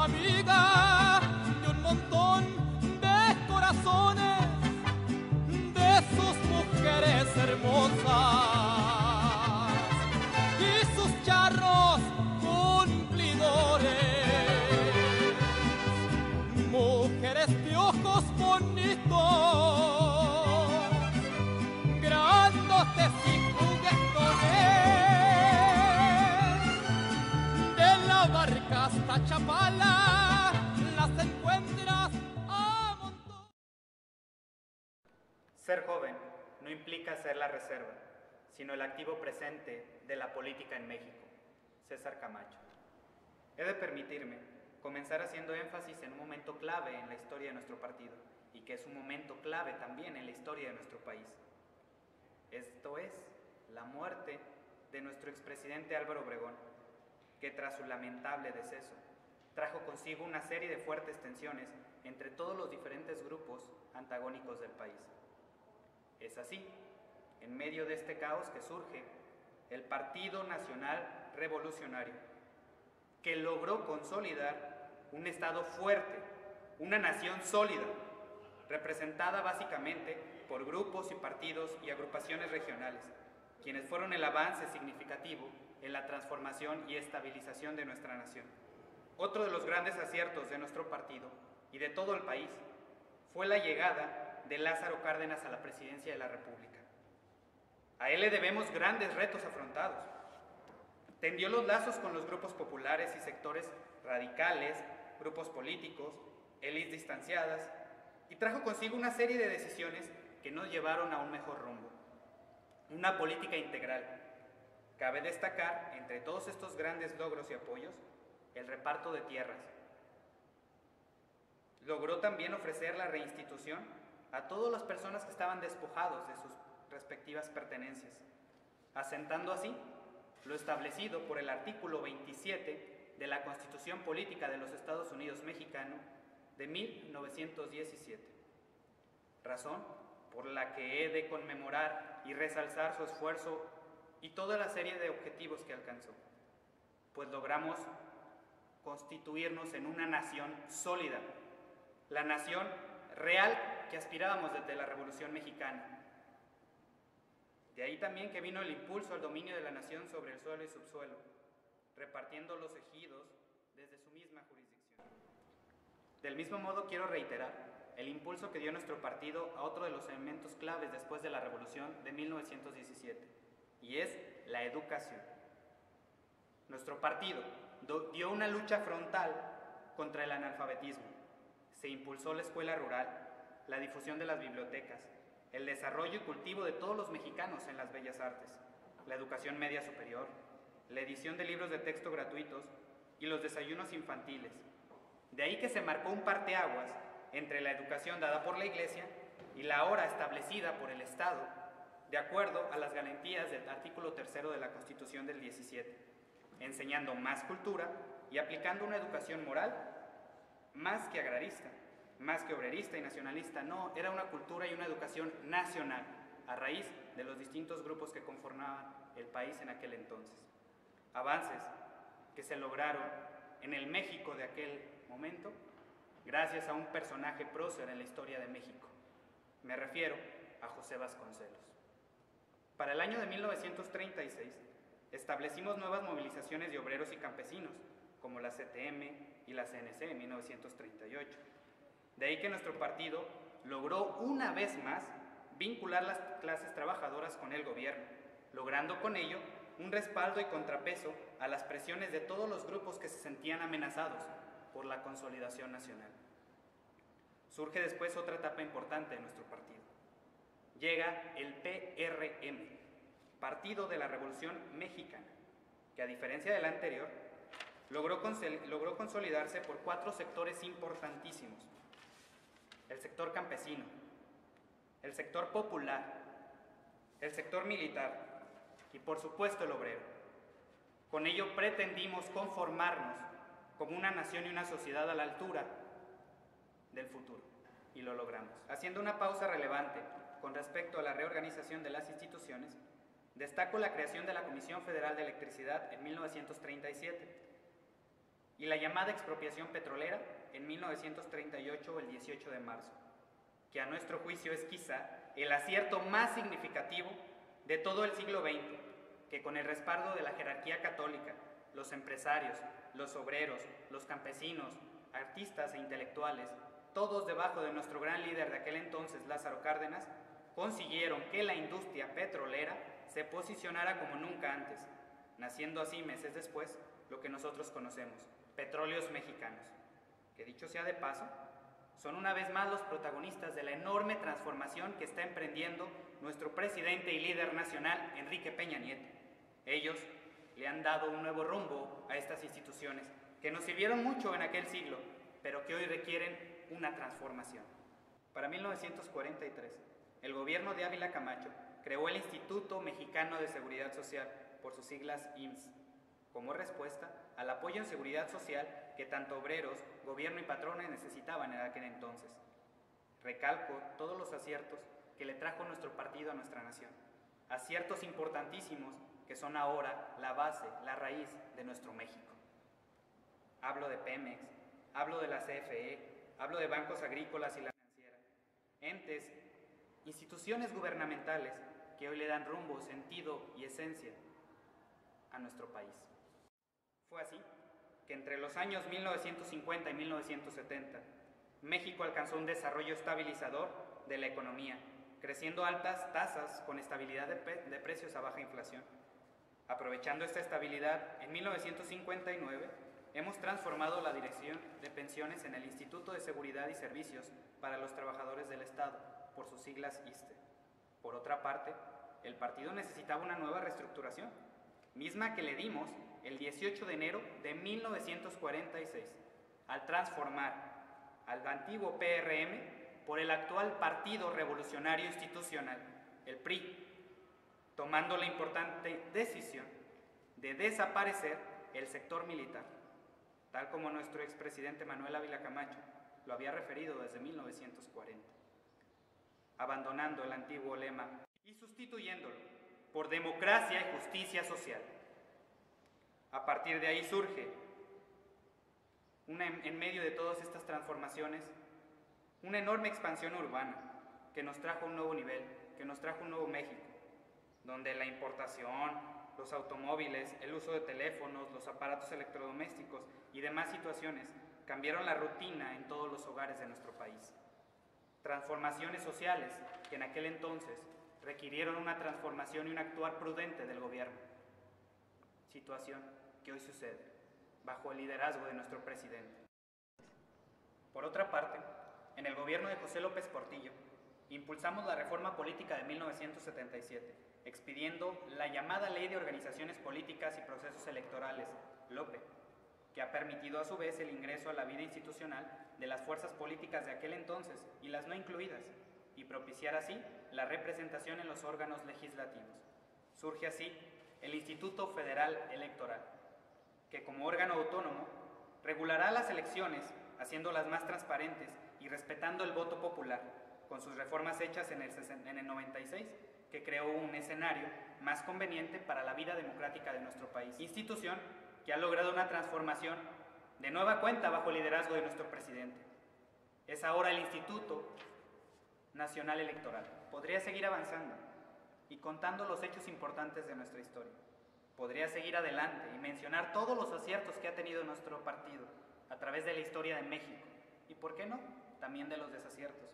mano amiga de un montón de corazones, de sus mujeres hermosas y sus charros cumplidores, mujeres de ojos bonitos, grandotes y juguetones, de la barca hasta Chapala las encuentras a montón. Ser joven no implica ser la reserva, sino el activo presente de la política en México. César Camacho. He de permitirme comenzar haciendo énfasis en un momento clave en la historia de nuestro partido y que es un momento clave también en la historia de nuestro país. Esto es la muerte de nuestro expresidente Álvaro Obregón, que tras su lamentable deceso trajo consigo una serie de fuertes tensiones entre todos los diferentes grupos antagónicos del país. Es así, en medio de este caos, que surge el Partido Nacional Revolucionario, que logró consolidar un Estado fuerte, una nación sólida, representada básicamente por grupos y partidos y agrupaciones regionales, quienes fueron el avance significativo en la transformación y estabilización de nuestra nación. Otro de los grandes aciertos de nuestro partido y de todo el país fue la llegada de Lázaro Cárdenas a la presidencia de la República. A él le debemos grandes retos afrontados. Tendió los lazos con los grupos populares y sectores radicales, grupos políticos, élites distanciadas, y trajo consigo una serie de decisiones que nos llevaron a un mejor rumbo. Una política integral. Cabe destacar, entre todos estos grandes logros y apoyos, el reparto de tierras. Logró también ofrecer la reinstitución a todas las personas que estaban despojados de sus respectivas pertenencias, asentando así lo establecido por el artículo 27 de la Constitución Política de los Estados Unidos Mexicano de 1917, razón por la que he de conmemorar y resalzar su esfuerzo y toda la serie de objetivos que alcanzó, pues logramos constituirnos en una nación sólida, la nación real que aspirábamos desde la Revolución Mexicana. De ahí también que vino el impulso al dominio de la nación sobre el suelo y subsuelo, repartiendo los ejidos desde su misma jurisdicción. Del mismo modo quiero reiterar el impulso que dio nuestro partido a otro de los elementos claves después de la Revolución de 1917, y es la educación. Nuestro partido dio una lucha frontal contra el analfabetismo. Se impulsó la escuela rural, la difusión de las bibliotecas, el desarrollo y cultivo de todos los mexicanos en las bellas artes, la educación media superior, la edición de libros de texto gratuitos y los desayunos infantiles. De ahí que se marcó un parteaguas entre la educación dada por la Iglesia y la ahora establecida por el Estado, de acuerdo a las garantías del artículo 3 de la Constitución del 17, enseñando más cultura y aplicando una educación moral más que agrarista, más que obrerista y nacionalista. No, era una cultura y una educación nacional, a raíz de los distintos grupos que conformaban el país en aquel entonces. Avances que se lograron en el México de aquel momento, gracias a un personaje prócer en la historia de México. Me refiero a José Vasconcelos. Para el año de 1936, establecimos nuevas movilizaciones de obreros y campesinos, como la CTM y la CNC en 1938. De ahí que nuestro partido logró una vez más vincular las clases trabajadoras con el gobierno, logrando con ello un respaldo y contrapeso a las presiones de todos los grupos que se sentían amenazados por la consolidación nacional. Surge después otra etapa importante de nuestro partido. Llega el PRM, Partido de la Revolución Mexicana, que a diferencia del anterior, logró consolidarse por 4 sectores importantísimos: el sector campesino, el sector popular, el sector militar y por supuesto el obrero. Con ello pretendimos conformarnos como una nación y una sociedad a la altura del futuro, y lo logramos. Haciendo una pausa relevante con respecto a la reorganización de las instituciones, destaco la creación de la Comisión Federal de Electricidad en 1937 y la llamada expropiación petrolera en 1938 el 18 de marzo, que a nuestro juicio es quizá el acierto más significativo de todo el siglo XX, que con el respaldo de la jerarquía católica, los empresarios, los obreros, los campesinos, artistas e intelectuales, todos debajo de nuestro gran líder de aquel entonces, Lázaro Cárdenas, consiguieron que la industria petrolera se posicionara como nunca antes, naciendo así meses después lo que nosotros conocemos, Petróleos Mexicanos, que dicho sea de paso, son una vez más los protagonistas de la enorme transformación que está emprendiendo nuestro presidente y líder nacional, Enrique Peña Nieto. Ellos le han dado un nuevo rumbo a estas instituciones que nos sirvieron mucho en aquel siglo, pero que hoy requieren una transformación. Para 1943, el gobierno de Ávila Camacho creó el Instituto Mexicano de Seguridad Social, por sus siglas IMSS, como respuesta al apoyo en seguridad social que tanto obreros, gobierno y patrones necesitaban en aquel entonces. Recalco todos los aciertos que le trajo nuestro partido a nuestra nación, aciertos importantísimos que son ahora la base, la raíz de nuestro México. Hablo de Pemex, hablo de la CFE, hablo de bancos agrícolas y la financiera, entes, instituciones gubernamentales que hoy le dan rumbo, sentido y esencia a nuestro país. Fue así que entre los años 1950 y 1970, México alcanzó un desarrollo estabilizador de la economía, creciendo a altas tasas con estabilidad de precios a baja inflación. Aprovechando esta estabilidad, en 1959 hemos transformado la Dirección de Pensiones en el Instituto de Seguridad y Servicios para los Trabajadores del Estado, por sus siglas ISSSTE. Por otra parte, el partido necesitaba una nueva reestructuración, misma que le dimos el 18 de enero de 1946, al transformar al antiguo PRM por el actual Partido Revolucionario Institucional, el PRI, tomando la importante decisión de desaparecer el sector militar, tal como nuestro expresidente Manuel Ávila Camacho lo había referido desde 1940, abandonando el antiguo lema y sustituyéndolo por democracia y justicia social. A partir de ahí surge, en medio de todas estas transformaciones, una enorme expansión urbana que nos trajo un nuevo nivel, que nos trajo un nuevo México, donde la importación, los automóviles, el uso de teléfonos, los aparatos electrodomésticos y demás situaciones cambiaron la rutina en todos los hogares de nuestro país. Transformaciones sociales que en aquel entonces requirieron una transformación y un actuar prudente del gobierno. Situación que hoy sucede bajo el liderazgo de nuestro presidente. Por otra parte, en el gobierno de José López Portillo, impulsamos la reforma política de 1977, expidiendo la llamada Ley de Organizaciones Políticas y Procesos Electorales, LOPE, que ha permitido a su vez el ingreso a la vida institucional de las fuerzas políticas de aquel entonces y las no incluidas, y propiciar así la representación en los órganos legislativos. Surge así el Instituto Federal Electoral, que como órgano autónomo regulará las elecciones, haciéndolas más transparentes y respetando el voto popular, con sus reformas hechas en el 96, que creó un escenario más conveniente para la vida democrática de nuestro país. Institución que ha logrado una transformación de nueva cuenta bajo el liderazgo de nuestro presidente. Es ahora el Instituto Nacional Electoral. Podría seguir avanzando y contando los hechos importantes de nuestra historia. Podría seguir adelante y mencionar todos los aciertos que ha tenido nuestro partido a través de la historia de México y, ¿por qué no?, también de los desaciertos.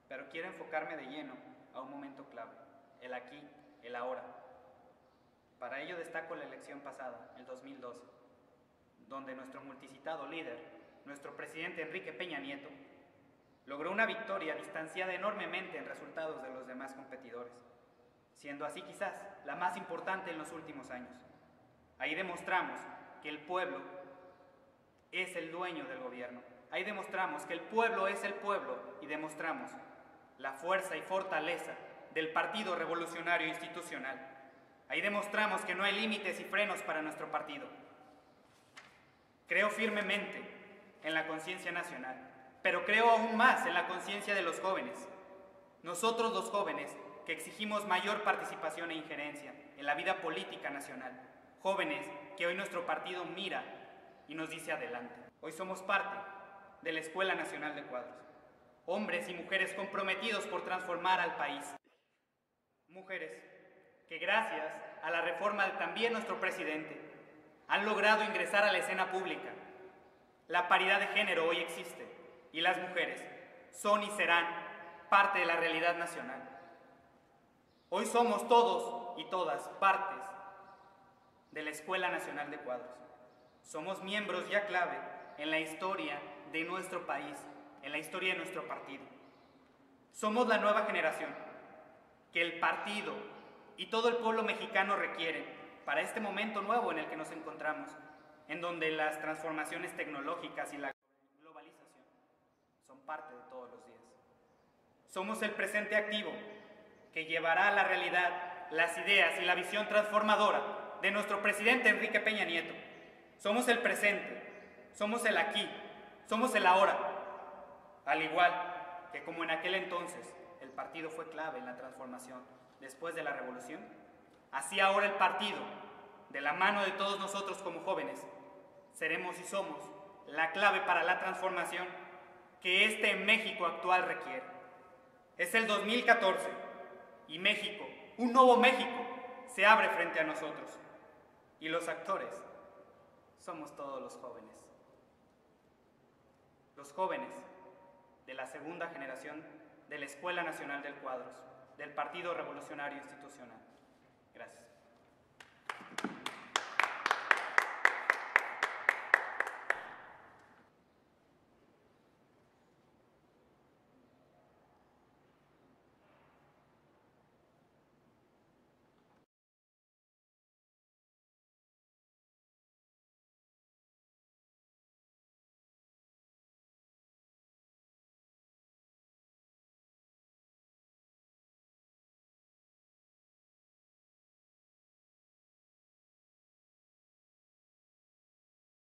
Pero quiero enfocarme de lleno a un momento clave, el aquí, el ahora. Para ello destaco la elección pasada, el 2012, donde nuestro multicitado líder, nuestro presidente Enrique Peña Nieto, logró una victoria distanciada enormemente en resultados de los demás competidores, siendo así quizás la más importante en los últimos años. Ahí demostramos que el pueblo es el dueño del gobierno. Ahí demostramos que el pueblo es el pueblo y demostramos la fuerza y fortaleza del Partido Revolucionario Institucional. Ahí demostramos que no hay límites y frenos para nuestro partido. Creo firmemente en la conciencia nacional, pero creo aún más en la conciencia de los jóvenes. Nosotros los jóvenes que exigimos mayor participación e injerencia en la vida política nacional. Jóvenes que hoy nuestro partido mira y nos dice adelante. Hoy somos parte de la Escuela Nacional de Cuadros, hombres y mujeres comprometidos por transformar al país. Mujeres que gracias a la reforma de también nuestro presidente han logrado ingresar a la escena pública. La paridad de género hoy existe y las mujeres son y serán parte de la realidad nacional. Hoy somos todos y todas partes de la Escuela Nacional de Cuadros. Somos miembros ya clave en la historia de nuestro país, en la historia de nuestro partido. Somos la nueva generación que el partido y todo el pueblo mexicano requieren para este momento nuevo en el que nos encontramos, en donde las transformaciones tecnológicas y la globalización son parte de todos los días. Somos el presente activo que llevará a la realidad las ideas y la visión transformadora de nuestro presidente Enrique Peña Nieto. Somos el presente, somos el aquí, somos el ahora. Al igual que como en aquel entonces el partido fue clave en la transformación después de la revolución, así ahora el partido, de la mano de todos nosotros como jóvenes, seremos y somos la clave para la transformación que este México actual requiere. Es el 2014 y México, un nuevo México, se abre frente a nosotros. Y los actores somos todos los jóvenes. Los jóvenes de la segunda generación de la Escuela Nacional del Cuadros, del Partido Revolucionario Institucional.